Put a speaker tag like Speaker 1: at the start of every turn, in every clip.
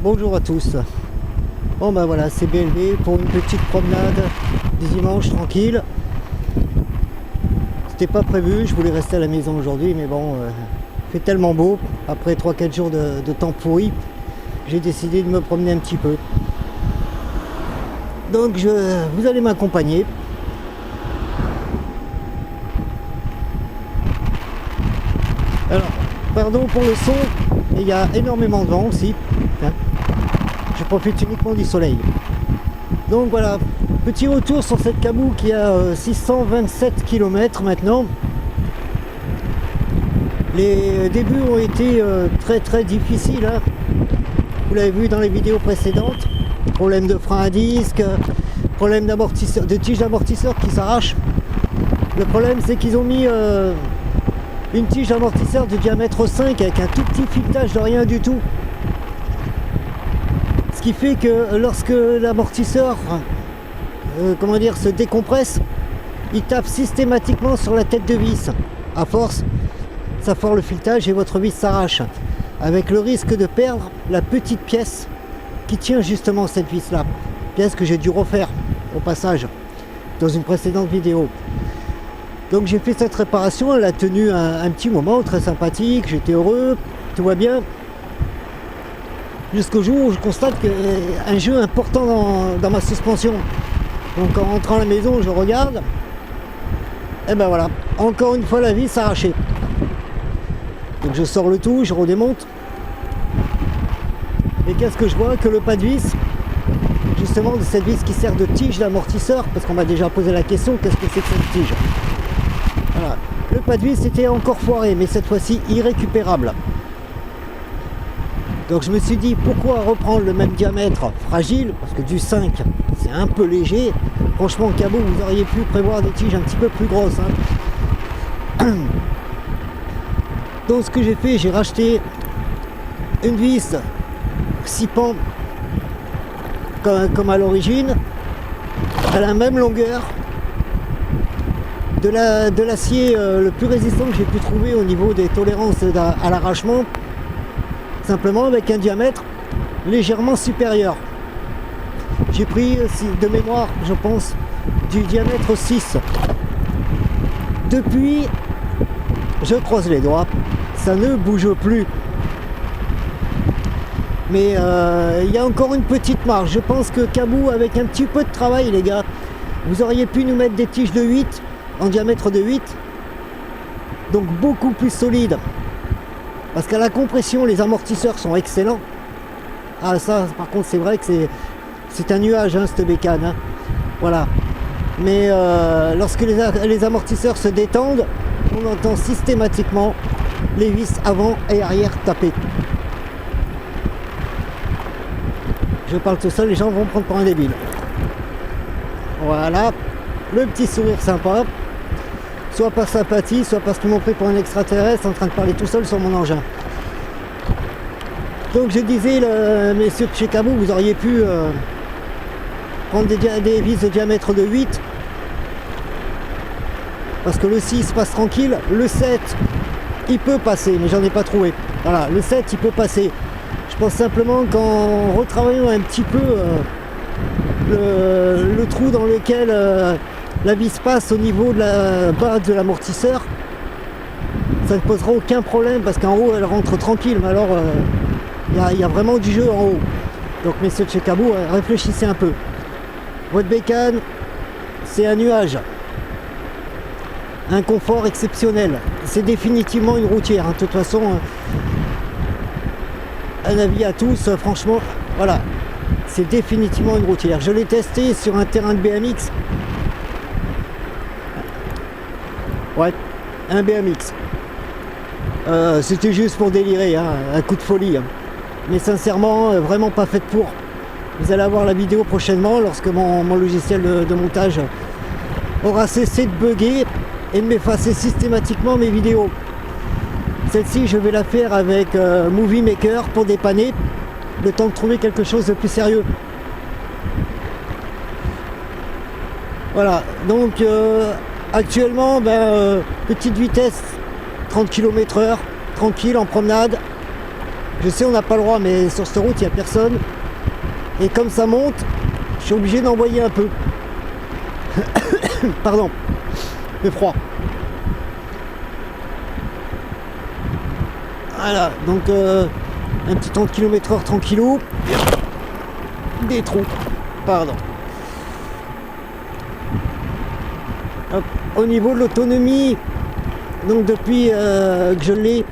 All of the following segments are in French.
Speaker 1: Bonjour à tous. Bon ben voilà, c'est BLV pour une petite promenade du dimanche tranquille. C'était pas prévu, je voulais rester à la maison aujourd'hui, mais bon, il fait tellement beau, après 3-4 jours de temps pourri, j'ai décidé de me promener un petit peu. Donc vous allez m'accompagner. Alors, pardon pour le son, il y a énormément de vent aussi. Je profite uniquement du soleil. Donc voilà, petit retour sur cette Caboo qui a 627 km maintenant. Les débuts ont été très difficiles, hein. Vous l'avez vu dans les vidéos précédentes. Problème de frein à disque, problème d'amortisseur, de tige d'amortisseur qui s'arrache. Le problème c'est qu'ils ont mis une tige d'amortisseur de diamètre 5 avec un tout petit filetage de rien du tout. Ce qui fait que lorsque l'amortisseur se décompresse, il tape systématiquement sur la tête de vis. À force, ça ford le filetage et votre vis s'arrache. Avec le risque de perdre la petite pièce qui tient justement cette vis là. Pièce que j'ai dû refaire au passage dans une précédente vidéo. Donc j'ai fait cette réparation, elle a tenu un petit moment, très sympathique, j'étais heureux, tout va bien. Jusqu'au jour où je constate qu'un jeu important dans ma suspension. Donc en rentrant à la maison, je regarde, et ben voilà, encore une fois la vis arrachée. Donc je sors le tout, je redémonte. Et qu'est-ce que je vois? Que le pas de vis, justement de cette vis qui sert de tige d'amortisseur, parce qu'on m'a déjà posé la question, qu'est-ce que c'est que cette tige? Voilà. Le pas de vis était encore foiré, mais cette fois-ci irrécupérable. Donc je me suis dit, pourquoi reprendre le même diamètre fragile? Parce que du 5, c'est un peu léger. Franchement, Caboo, vous auriez pu prévoir des tiges un petit peu plus grosses, hein. Donc ce que j'ai fait, j'ai racheté une vis 6 pans comme à l'origine, à la même longueur, de l'acier le plus résistant que j'ai pu trouver au niveau des tolérances à l'arrachement, simplement avec un diamètre légèrement supérieur. J'ai pris de mémoire, je pense, du diamètre 6. Depuis, je croise les doigts, ça ne bouge plus. Mais il y a encore une petite marge. Je pense que Caboo, avec un petit peu de travail, les gars, vous auriez pu nous mettre des tiges de 8, en diamètre de 8, donc beaucoup plus solides. Parce qu'à la compression, les amortisseurs sont excellents. Ah ça, par contre, c'est vrai que c'est un nuage, hein, cette bécane, hein. Voilà. Mais lorsque les amortisseurs se détendent, on entend systématiquement les vis avant et arrière taper. Je parle tout seul, les gens vont me prendre pour un débile. Voilà, le petit sourire sympa, soit par sympathie, soit parce qu'ils m'ont pris pour un extraterrestre en train de parler tout seul sur mon engin. Donc je disais, messieurs de chez Caboo, vous auriez pu prendre des vis de diamètre de 8, parce que le 6 passe tranquille, le 7 il peut passer, mais j'en ai pas trouvé. Voilà, le 7 il peut passer. Je pense simplement qu'en retravaillant un petit peu le trou dans lequel la vis passe au niveau de la base de l'amortisseur, ça ne posera aucun problème parce qu'en haut elle rentre tranquille, mais alors il y a vraiment du jeu en haut. Donc messieurs de chez Caboo, réfléchissez un peu. Votre bécane, c'est un nuage. Un confort exceptionnel. C'est définitivement une routière, hein. De toute façon, un avis à tous, franchement, voilà. C'est définitivement une routière. Je l'ai testé sur un terrain de BMX. Ouais, un BMX. C'était juste pour délirer, hein, un coup de folie, hein. Mais sincèrement, vraiment pas faite pour. Vous allez avoir la vidéo prochainement lorsque mon logiciel de montage aura cessé de bugger et de m'effacer systématiquement mes vidéos. Celle-ci, je vais la faire avec Movie Maker pour dépanner, le temps de trouver quelque chose de plus sérieux. Voilà, donc actuellement, petite vitesse, 30 km/h, tranquille en promenade. Je sais on n'a pas le droit, mais sur cette route il n'y a personne. Et comme ça monte, je suis obligé d'envoyer un peu. Pardon, c'est froid. Voilà, donc un petit 30 km/h tranquillou. Des trous, pardon. Hop. Au niveau de l'autonomie, donc depuis que je l'ai,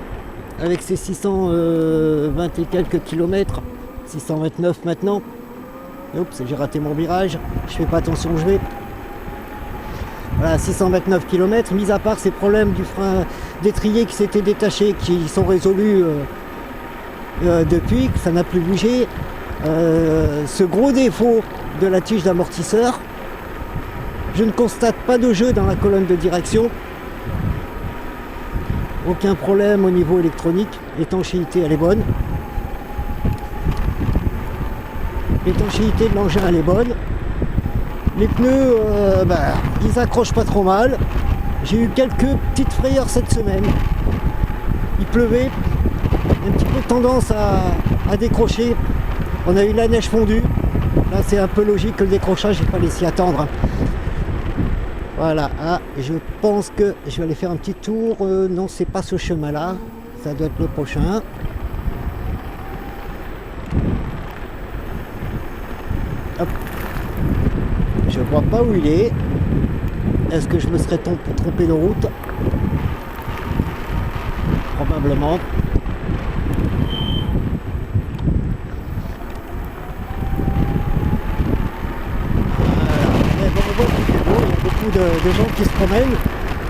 Speaker 1: avec ses 620 et quelques kilomètres, 629 maintenant. Oups, j'ai raté mon virage, je fais pas attention où je vais. Voilà, 629 km, mis à part ces problèmes du frein d'étrier qui s'étaient détachés, qui sont résolus depuis, que ça n'a plus bougé. Ce gros défaut de la tige d'amortisseur, je ne constate pas de jeu dans la colonne de direction. Aucun problème au niveau électronique, l'étanchéité elle est bonne. L'étanchéité de l'engin elle est bonne. Les pneus, ils accrochent pas trop mal. J'ai eu quelques petites frayeurs cette semaine. Il pleuvait, un petit peu de tendance à décrocher. On a eu la neige fondue. Là c'est un peu logique que le décrochage, j'ai pas laissé attendre. Voilà, je pense que je vais aller faire un petit tour. Non, c'est pas ce chemin-là. Ça doit être le prochain. Hop. Je vois pas où il est. Est-ce que je me serais trompé de route? Probablement. De gens qui se promènent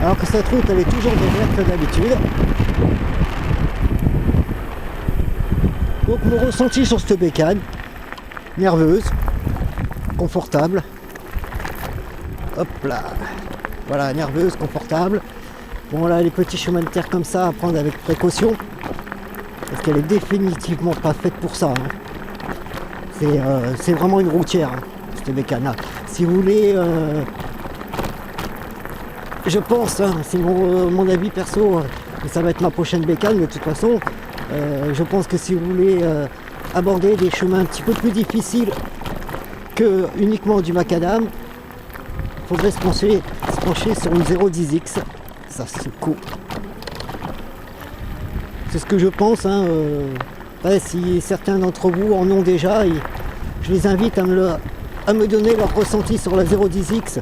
Speaker 1: alors que cette route elle est toujours déserte que d'habitude. Donc mon ressenti sur cette bécane, nerveuse, confortable. Hop là, voilà, nerveuse, confortable. Bon là les petits chemins de terre comme ça à prendre avec précaution parce qu'elle est définitivement pas faite pour ça. Hein. C'est vraiment une routière hein, cette bécane là. Si vous voulez je pense, hein, c'est mon avis perso, et ça va être ma prochaine bécane de toute façon. Je pense que si vous voulez aborder des chemins un petit peu plus difficiles que uniquement du macadam, il faudrait se pencher sur une 010X. Ça se coupe. C'est ce que je pense. Hein, si certains d'entre vous en ont déjà, je les invite à me donner leur ressenti sur la 010X.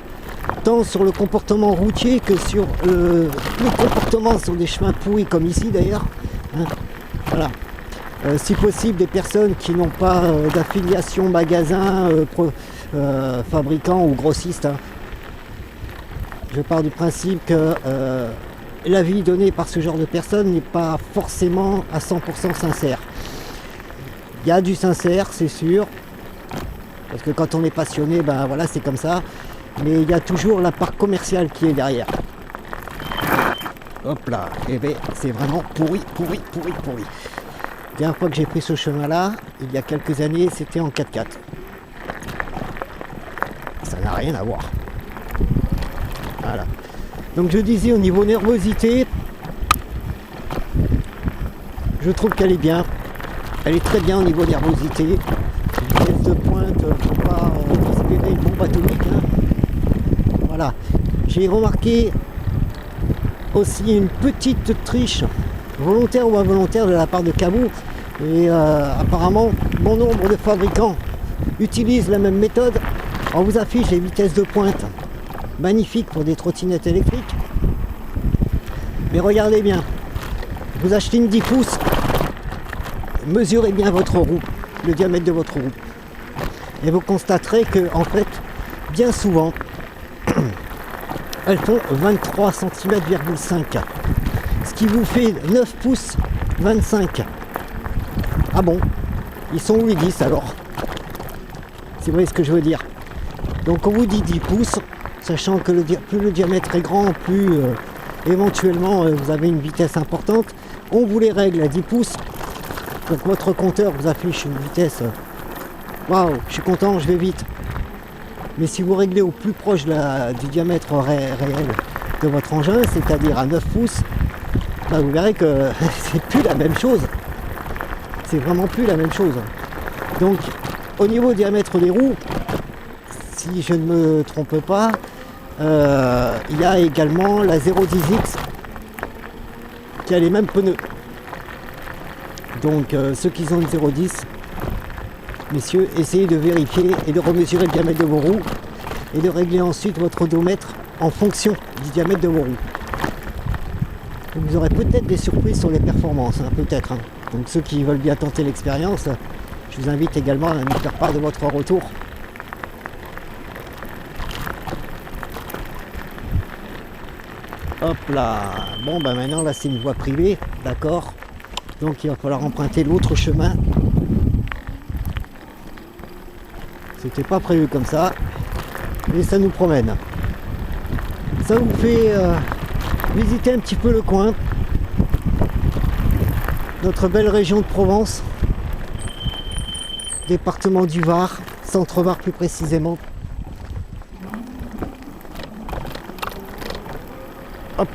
Speaker 1: Tant sur le comportement routier que sur le comportement sur des chemins pourris comme ici d'ailleurs. Hein, voilà. Si possible des personnes qui n'ont pas d'affiliation magasin, fabricant ou grossiste. Hein. Je pars du principe que l'avis donné par ce genre de personnes n'est pas forcément à 100% sincère. Il y a du sincère, c'est sûr. Parce que quand on est passionné, ben voilà, c'est comme ça. Mais il y a toujours la part commerciale qui est derrière. Hop là, et bien c'est vraiment pourri. La dernière fois que j'ai pris ce chemin-là, il y a quelques années, c'était en 4x4. Ça n'a rien à voir. Voilà. Donc je disais au niveau nervosité, je trouve qu'elle est bien. Elle est très bien au niveau nervosité. Une vitesse de pointe, faut pas espérer une bombe atomique. Hein. Voilà. J'ai remarqué aussi une petite triche, volontaire ou involontaire, de la part de Cabot. Et apparemment, bon nombre de fabricants utilisent la même méthode. On vous affiche les vitesses de pointe. Magnifique pour des trottinettes électriques. Mais regardez bien. Vous achetez une 10 pouces. Mesurez bien votre roue, le diamètre de votre roue. Et vous constaterez que, en fait, bien souvent, elles font 23 cm,5. Ce qui vous fait 9 pouces 25. Ah bon? Ils sont où les 10 alors? C'est vrai ce que je veux dire. Donc on vous dit 10 pouces, sachant que plus le diamètre est grand, plus éventuellement vous avez une vitesse importante. On vous les règle à 10 pouces. Donc votre compteur vous affiche une vitesse. Waouh, je suis content, je vais vite. Mais si vous réglez au plus proche du diamètre réel de votre engin, c'est-à-dire à 9 pouces, bah vous verrez que c'est plus la même chose. c'est vraiment plus la même chose. Donc au niveau diamètre des roues, si je ne me trompe pas, il y a également la 010X qui a les mêmes pneus. Donc ceux qui ont une 010, messieurs, essayez de vérifier et de remesurer le diamètre de vos roues et de régler ensuite votre odomètre en fonction du diamètre de vos roues. Donc vous aurez peut-être des surprises sur les performances, hein, peut-être. Hein. Donc ceux qui veulent bien tenter l'expérience, je vous invite également à nous faire part de votre retour. Hop là. Bon ben maintenant là c'est une voie privée, d'accord. Donc il va falloir emprunter l'autre chemin. C'était pas prévu comme ça, mais ça nous promène. Ça vous fait visiter un petit peu le coin, notre belle région de Provence, département du Var, centre-Var plus précisément. Hop.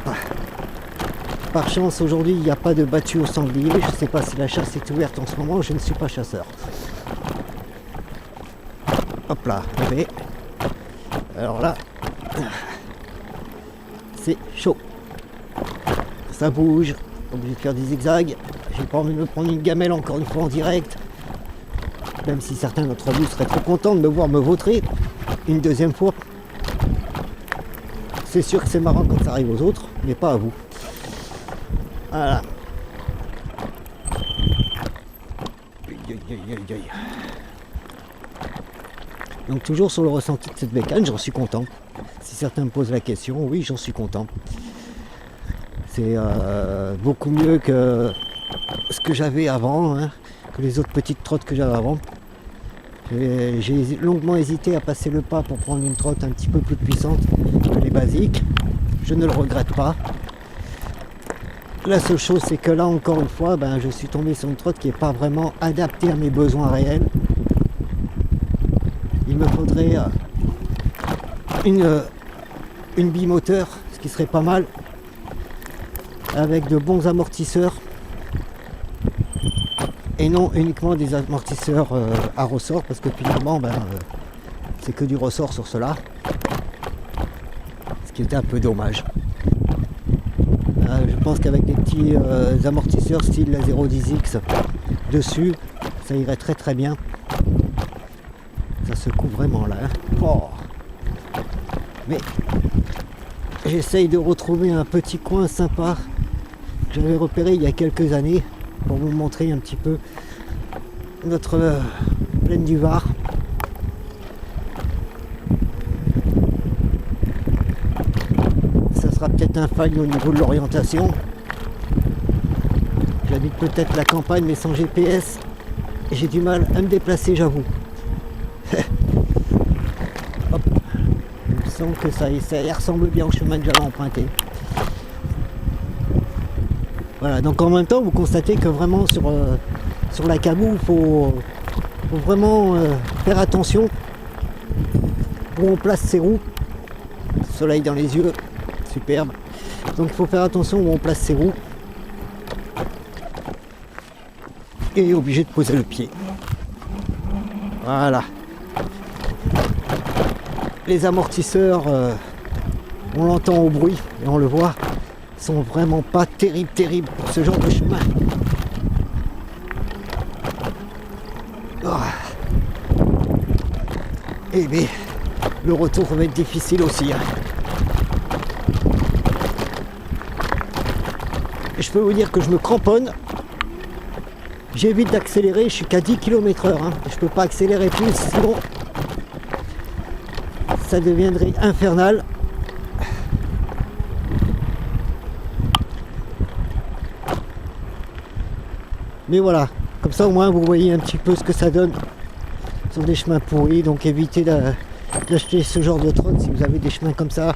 Speaker 1: Par chance aujourd'hui il n'y a pas de battu au sanglier, je ne sais pas si la chasse est ouverte en ce moment, je ne suis pas chasseur. Hop là, allez. Alors là, c'est chaud. Ça bouge, obligé de faire des zigzags. J'ai pas envie de me prendre une gamelle encore une fois en direct. Même si certains d'entre vous seraient trop contents de me voir me vautrer une deuxième fois. C'est sûr que c'est marrant quand ça arrive aux autres, mais pas à vous. Voilà. Donc toujours sur le ressenti de cette bécane, j'en suis content. Si certains me posent la question, oui, j'en suis content. C'est beaucoup mieux que ce que j'avais avant, hein, que les autres petites trottes que j'avais avant. J'ai longuement hésité à passer le pas pour prendre une trotte un petit peu plus puissante que les basiques. Je ne le regrette pas. La seule chose, c'est que là, encore une fois, ben, je suis tombé sur une trotte qui n'est pas vraiment adaptée à mes besoins réels. Il me faudrait une bimoteur, ce qui serait pas mal, avec de bons amortisseurs et non uniquement des amortisseurs à ressort, parce que finalement c'est que du ressort sur cela, ce qui était un peu dommage. Je pense qu'avec des petits amortisseurs style la 010X dessus, ça irait très très bien. Ça secoue vraiment là, hein. Oh. Mais j'essaye de retrouver un petit coin sympa que j'avais repéré il y a quelques années pour vous montrer un petit peu notre plaine du Var. Ça sera peut-être un faille au niveau de l'orientation. J'habite peut-être la campagne mais sans GPS et j'ai du mal à me déplacer, j'avoue. Hop. Il me semble que ça ressemble bien au chemin que j'avais emprunté. Voilà, donc en même temps vous constatez que vraiment sur la Cabou il faut vraiment faire attention où on place ses roues. Soleil dans les yeux, superbe. Donc il faut faire attention où on place ses roues et obligé de poser le pied. Voilà. Les amortisseurs, on l'entend au bruit et on le voit, sont vraiment pas terribles pour ce genre de chemin. Oh. Et bien, le retour va être difficile aussi. Hein. Je peux vous dire que je me cramponne. J'évite d'accélérer, je suis qu'à 10 km/h. Hein. Je peux pas accélérer plus, sinon ça deviendrait infernal. Mais voilà, comme ça au moins vous voyez un petit peu ce que ça donne sur des chemins pourris. Donc évitez d'acheter ce genre de trotte si vous avez des chemins comme ça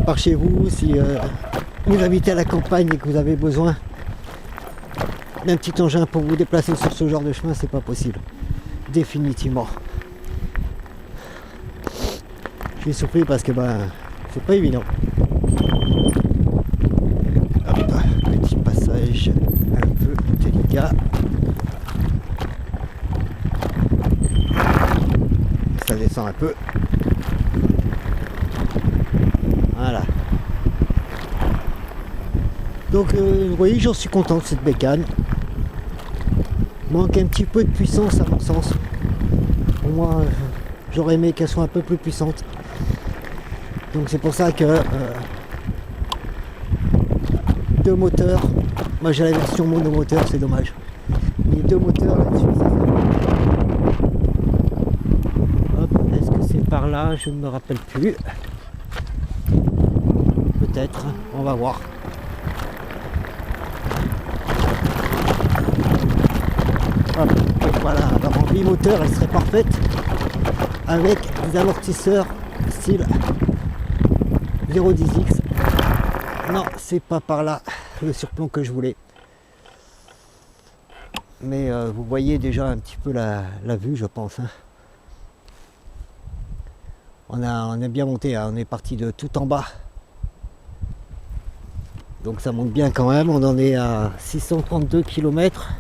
Speaker 1: par chez vous. Si vous habitez à la campagne et que vous avez besoin d'un petit engin pour vous déplacer sur ce genre de chemin, c'est pas possible. Définitivement. Je suis surpris parce que c'est pas évident. Hop, petit passage un peu délicat. descends un peu. Voilà. Donc vous voyez, j'en suis content de cette bécane. Manque un petit peu de puissance à mon sens. Pour moi, j'aurais aimé qu'elle soit un peu plus puissante. Donc c'est pour ça que deux moteurs. Moi j'ai la version monomoteur, c'est dommage. Mais deux moteurs là-dessus, ça fait. Hop, est-ce que c'est par là? Je ne me rappelle plus. Peut-être, on va voir. Hop, voilà, alors en bimoteur elle serait parfaite avec des amortisseurs style 010X. Non, c'est pas par là le surplomb que je voulais. Mais vous voyez déjà un petit peu la vue, je pense. Hein. On a bien monté, hein. On est parti de tout en bas. Donc ça monte bien quand même, on en est à 632 km.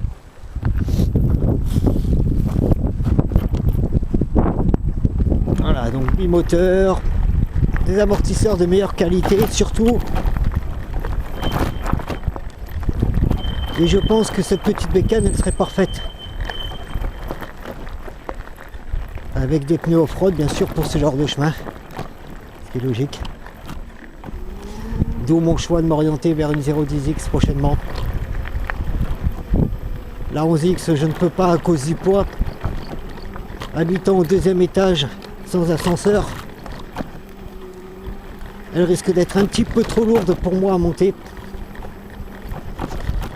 Speaker 1: Voilà, donc bimoteur, des amortisseurs de meilleure qualité surtout. Et je pense que cette petite bécane elle serait parfaite. Avec des pneus off-road bien sûr pour ce genre de chemin. C'est logique. D'où mon choix de m'orienter vers une 010X prochainement. La 11X je ne peux pas à cause du poids. Habitant au deuxième étage sans ascenseur, elle risque d'être un petit peu trop lourde pour moi à monter.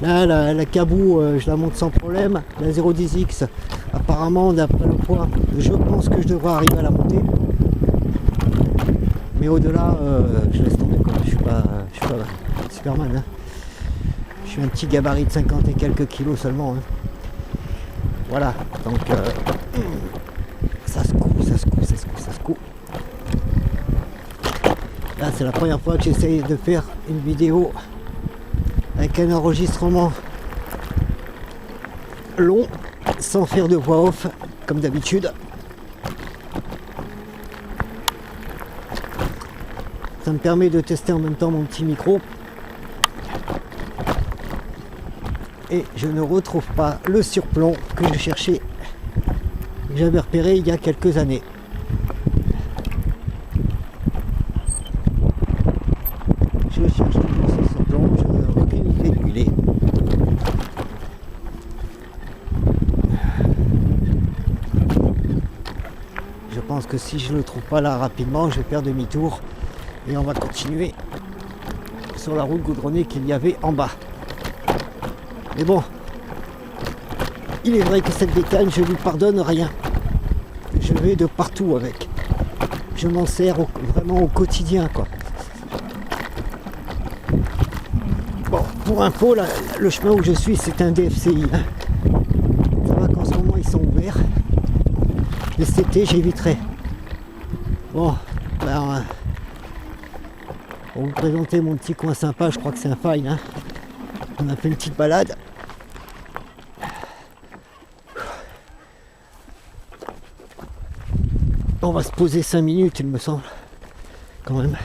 Speaker 1: Là la Caboo je la monte sans problème. La 010X apparemment d'après le poids je pense que je devrais arriver à la monter. Mais au-delà je laisse tomber quoi. Je suis pas Superman. Hein. Je suis un petit gabarit de 50 et quelques kilos seulement. Hein. Voilà, donc ça se coud. Là c'est la première fois que j'essaye de faire une vidéo avec un enregistrement long, sans faire de voix off comme d'habitude. Ça me permet de tester en même temps mon petit micro. Et je ne retrouve pas le surplomb que je cherchais, que j'avais repéré il y a quelques années. Je cherche toujours ce surplomb, je n'ai aucune idée d'où il est. Je pense que si je ne le trouve pas là rapidement, je vais faire demi-tour et on va continuer sur la route goudronnée qu'il y avait en bas. Mais bon, il est vrai que cette bécane, je lui pardonne rien. Je vais de partout avec. Je m'en sers vraiment au quotidien, quoi. Bon, pour info, là, le chemin où je suis, c'est un DFCI. Hein. Ça va qu'en ce moment, ils sont ouverts. Mais cet été, j'éviterai. Bon, ben, pour vous présenter mon petit coin sympa, je crois que c'est un file. Hein. On a fait une petite balade. On va se poser 5 minutes, il me semble, quand même.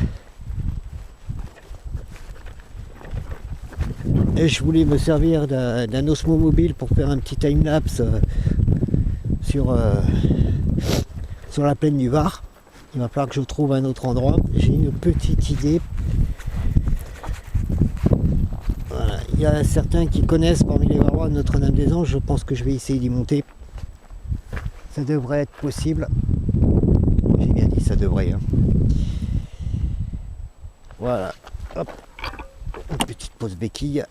Speaker 1: Et je voulais me servir d'un Osmo Mobile pour faire un petit time-lapse sur la plaine du Var. Il va falloir que je trouve un autre endroit. J'ai une petite idée. Voilà. Il y a certains qui connaissent parmi les Varois Notre-Dame-des-Anges. Je pense que je vais essayer d'y monter. Ça devrait être possible. J'ai bien dit ça devrait. Hein. Voilà. Hop. Une petite pause béquille.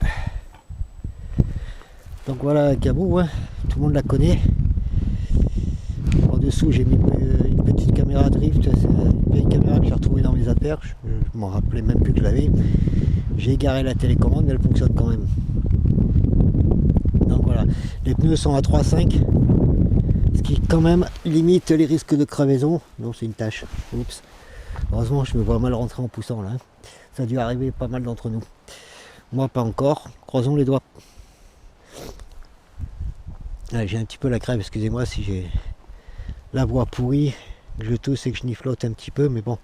Speaker 1: Donc voilà, Caboo, hein. Tout le monde la connaît. En dessous, j'ai mis une petite caméra drift. C'est une vieille caméra que j'ai retrouvée dans mes affaires. Je m'en rappelais même plus que je l'avais. J'ai égaré la télécommande, mais elle fonctionne quand même. Donc voilà, les pneus sont à 3,5. Ce qui quand même limite les risques de crevaison. Non, c'est une tâche. Oups. Heureusement, je me vois mal rentrer en poussant là. Ça a dû arriver pas mal d'entre nous. Moi, pas encore. Croisons les doigts. Ah, j'ai un petit peu la crève, excusez-moi si j'ai la voix pourrie. Je tousse et que je niflote un petit peu, mais bon,